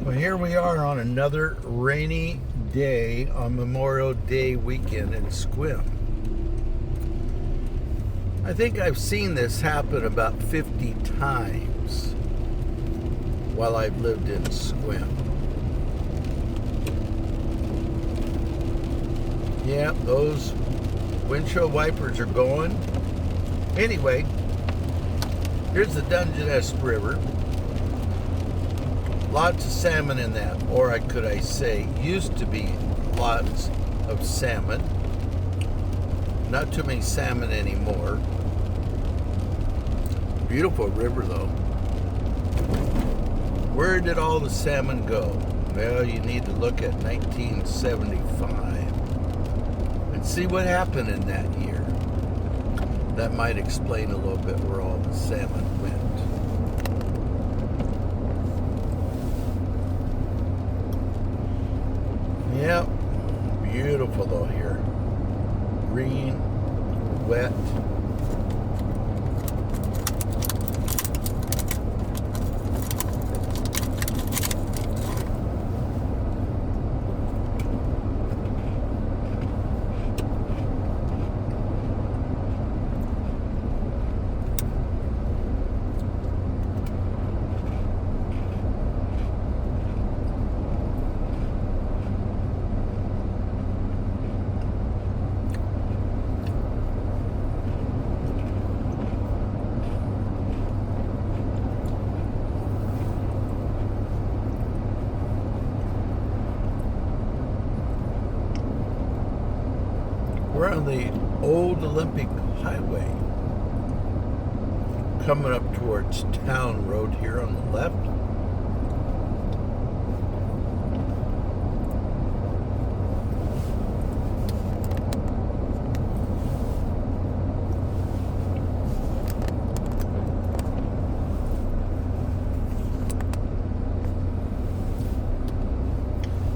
Well, here we are on another rainy day on Memorial Day weekend in Sequim. I think I've seen this happen about 50 times while I've lived in Sequim. Yeah, those windshield wipers are going. Anyway, here's the Dungeness River. Lots of salmon in that, or could I say, used to be lots of salmon. Not too many salmon anymore. Beautiful river though. Where did all the salmon go? Well, you need to look at 1975 and see what happened in that year. That might explain a little bit where all the salmon went. Yep, beautiful though here. Green, wet. We're on the old Olympic Highway, coming up towards Town Road here on the left.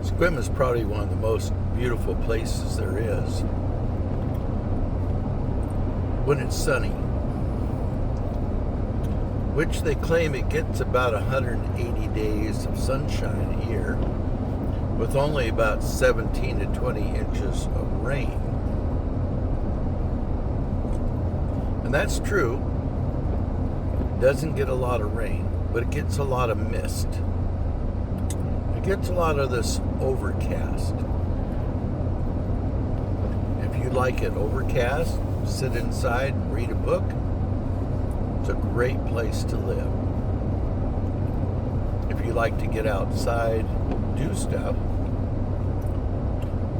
Sequim is probably one of the most beautiful places there is when it's sunny, which they claim it gets about 180 days of sunshine a year with only about 17 to 20 inches of rain. And that's true. It doesn't get a lot of rain, but it gets a lot of mist. It gets a lot of this overcast. If you like it overcast, sit inside and read a book, it's a great place to live. If you like to get outside, do stuff,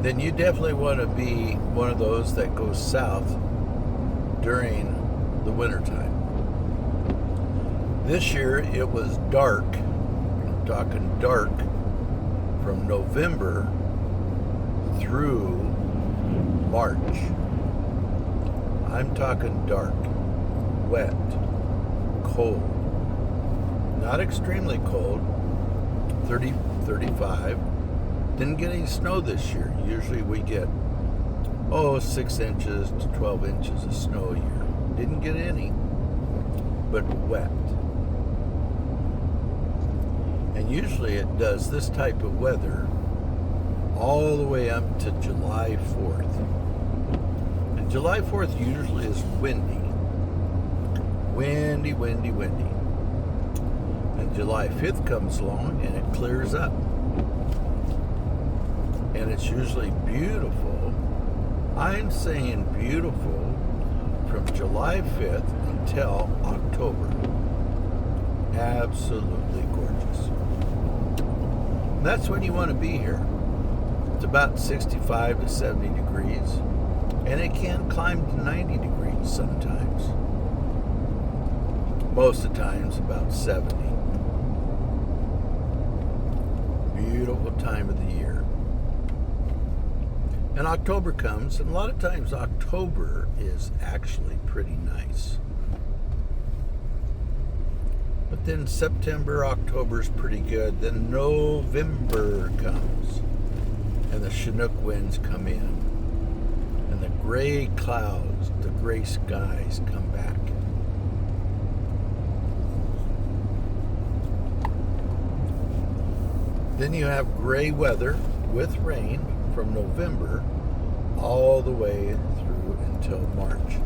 then you definitely want to be one of those that goes south during the wintertime. This year it was dark. I'm talking dark from November through March. I'm talking dark, wet, cold. Not extremely cold, 30, 35. Didn't get any snow this year. Usually we get, 6 inches to 12 inches of snow a year. Didn't get any, but wet. And usually it does this type of weather all the way up to July 4th. July 4th usually is windy. Windy. And July 5th comes along and it clears up. And it's usually beautiful. I'm saying beautiful from July 5th until October. Absolutely gorgeous. And that's when you want to be here. It's about 65 to 70 degrees. And it can climb to 90 degrees sometimes. Most of the times about 70. Beautiful time of the year. And October comes, and a lot of times October is actually pretty nice. But then September, October is pretty good. Then November comes, and the Chinook winds come in. And the gray clouds, the gray skies come back. Then you have gray weather with rain from November all the way through until March.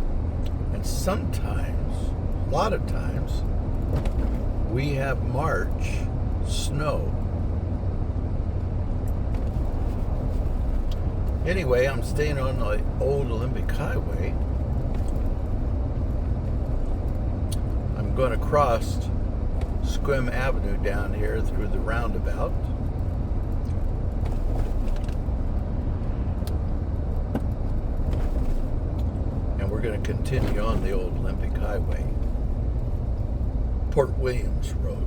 And sometimes, a lot of times, we have March snow. Anyway, I'm staying on the old Olympic Highway. I'm going to cross Sequim Avenue down here through the roundabout. And we're going to continue on the old Olympic Highway. Port Williams Road.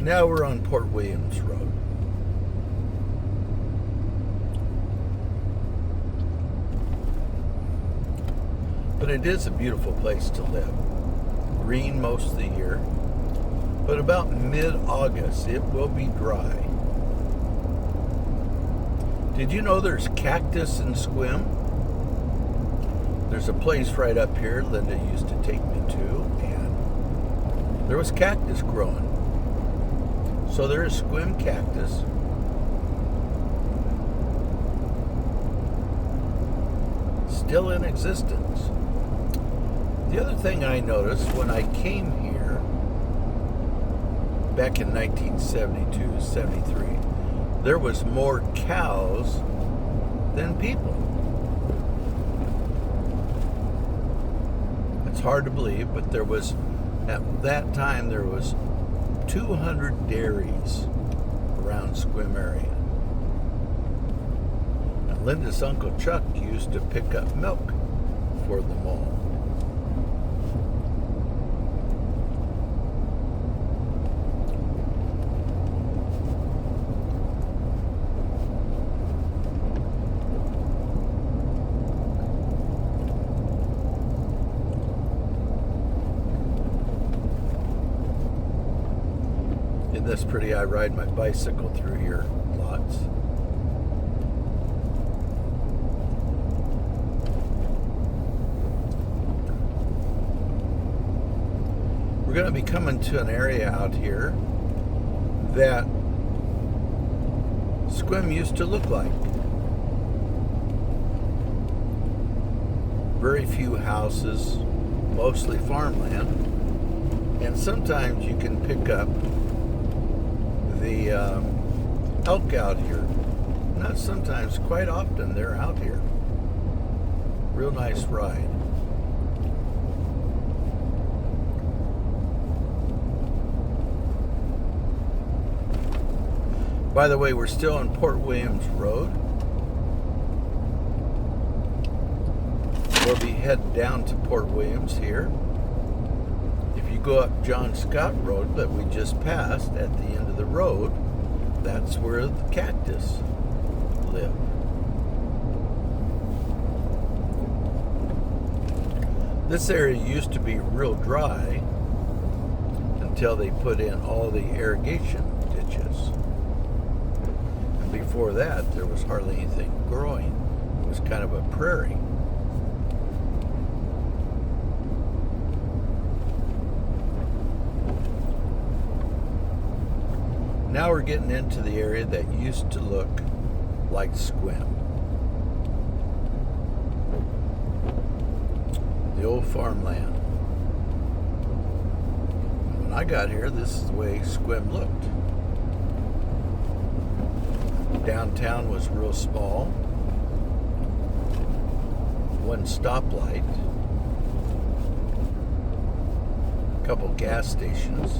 Now we're on Port Williams Road. But it is a beautiful place to live. Green most of the year. But about mid-August, it will be dry. Did you know there's cactus in Sequim? There's a place right up here Linda used to take me to, and there was cactus growing. So there is Sequim cactus. Still in existence. The other thing I noticed when I came here back in 1972, 73, there was more cows than people. It's hard to believe, but there was, at that time, there was 200 dairies around Sequim area. And Linda's Uncle Chuck used to pick up milk for them all. Isn't this pretty? I ride my bicycle through here lots. We're going to be coming to an area out here that Sequim used to look like. Very few houses, mostly farmland, and sometimes you can pick up the elk out here. Not sometimes, quite often they're out here. Real nice ride. By the way, we're still on Port Williams Road. We'll be heading down to Port Williams here. If you go up John Scott Road that we just passed, at the end of the road, that's where the cactus live. This area used to be real dry until they put in all the irrigation ditches. And before that, there was hardly anything growing. It was kind of a prairie. Now we're getting into the area that used to look like Sequim. The old farmland. When I got here, this is the way Sequim looked. Downtown was real small. One stoplight. A couple gas stations.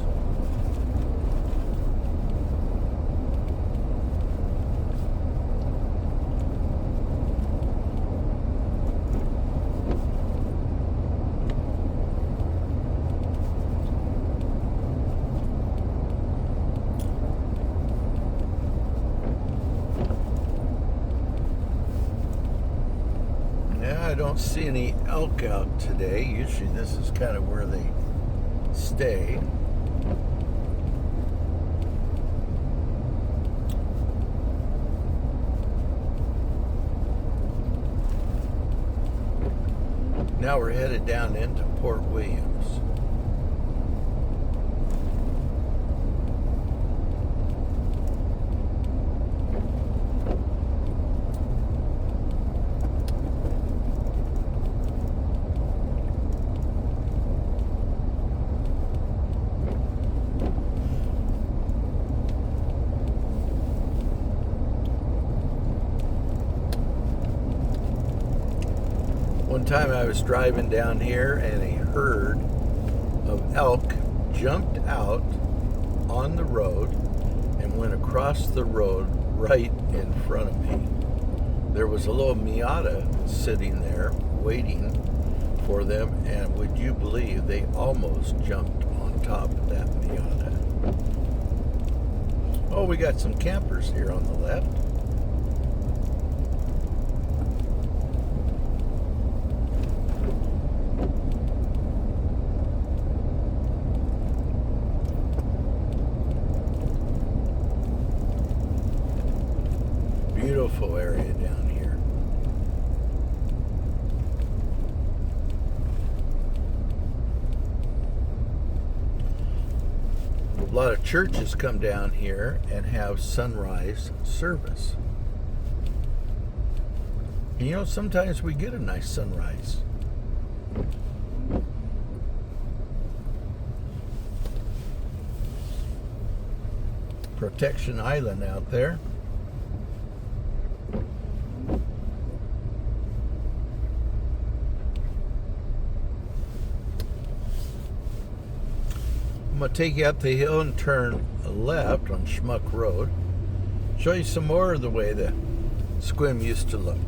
I don't see any elk out today. Usually this is kind of where they stay. Now we're headed down into Port Williams. One time I was driving down here and a herd of elk jumped out on the road and went across the road right in front of me. There was a little Miata sitting there waiting for them, and would you believe they almost jumped on top of that Miata. Oh, we got some campers here on the left. Beautiful area down here. A lot of churches come down here and have sunrise service. And you know, sometimes we get a nice sunrise. Protection Island out there. I'm going to take you up the hill and turn left on Schmuck Road. Show you some more of the way the Sequim used to look.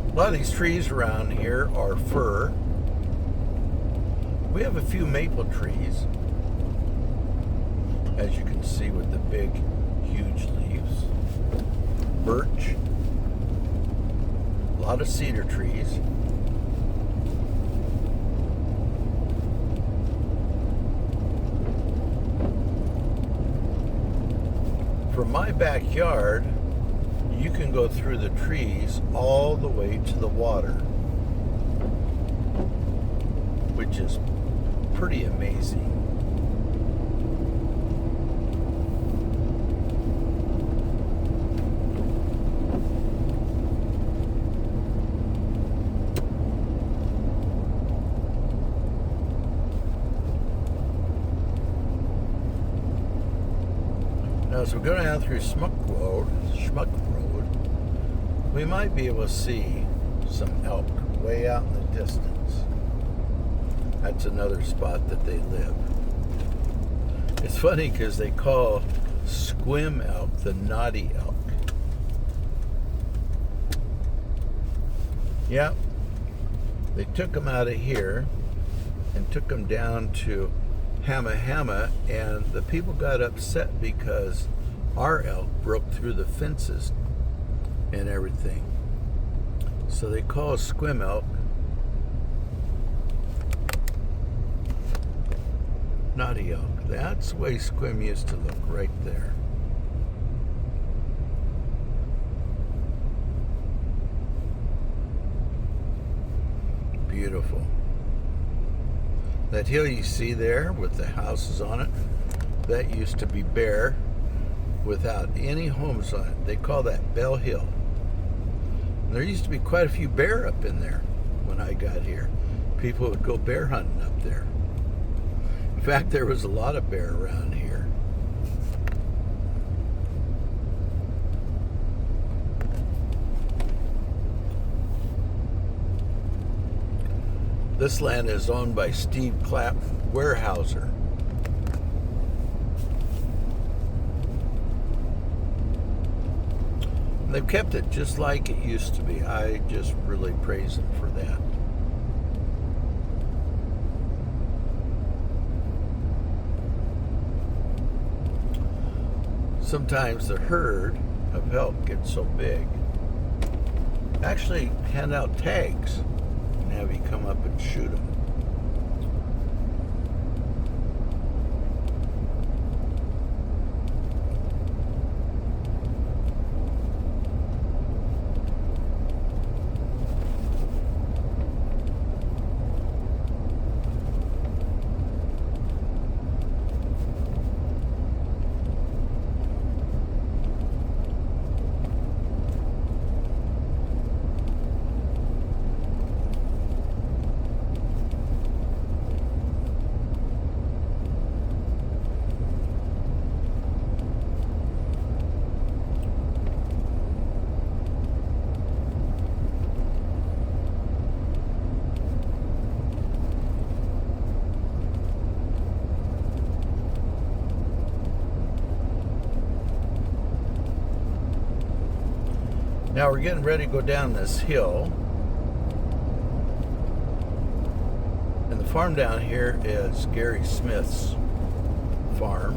A lot of these trees around here are fir. We have a few maple trees, as you can see, with the big, huge leaves. Birch. A lot of cedar trees. From my backyard, you can go through the trees all the way to the water, which is pretty amazing. Now, as we go down through Schmuck Road, we might be able to see some elk way out in the distance. That's another spot that they live. It's funny because they call Sequim elk the naughty elk. Yeah, they took them out of here and took them down to Hamma, and the people got upset because our elk broke through the fences and everything. So they call Sequim elk naughty elk. That's the way Sequim used to look right there. Beautiful. That hill you see there with the houses on it, that used to be bare without any homes on it. They call that Bell Hill. And there used to be quite a few bear up in there when I got here. People would go bear hunting up there. In fact, there was a lot of bear around here. This land is owned by Steve Clapp Warehouser. And they've kept it just like it used to be. I just really praise them for that. Sometimes the herd of elk gets so big, actually hand out tags and have you come up and shoot them. Now we're getting ready to go down this hill. And the farm down here is Gary Smith's farm.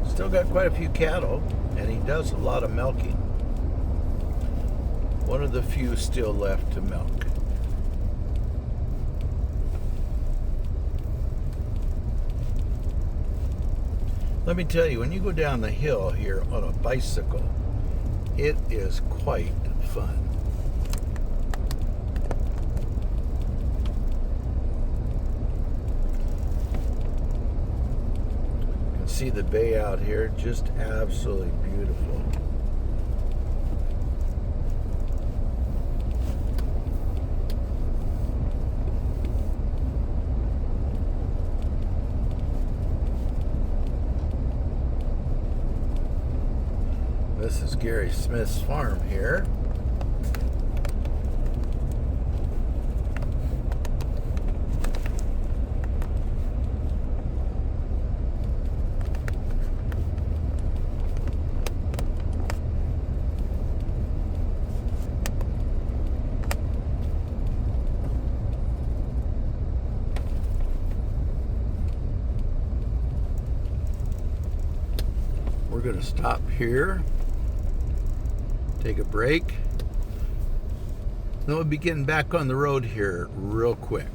Still got quite a few cattle, and he does a lot of milking. One of the few still left to milk. Let me tell you, when you go down the hill here on a bicycle, it is quite fun. You can see the bay out here, just absolutely beautiful. This is Gary Smith's farm here. We're going to stop here. Take a break. Then we'll be getting back on the road here real quick.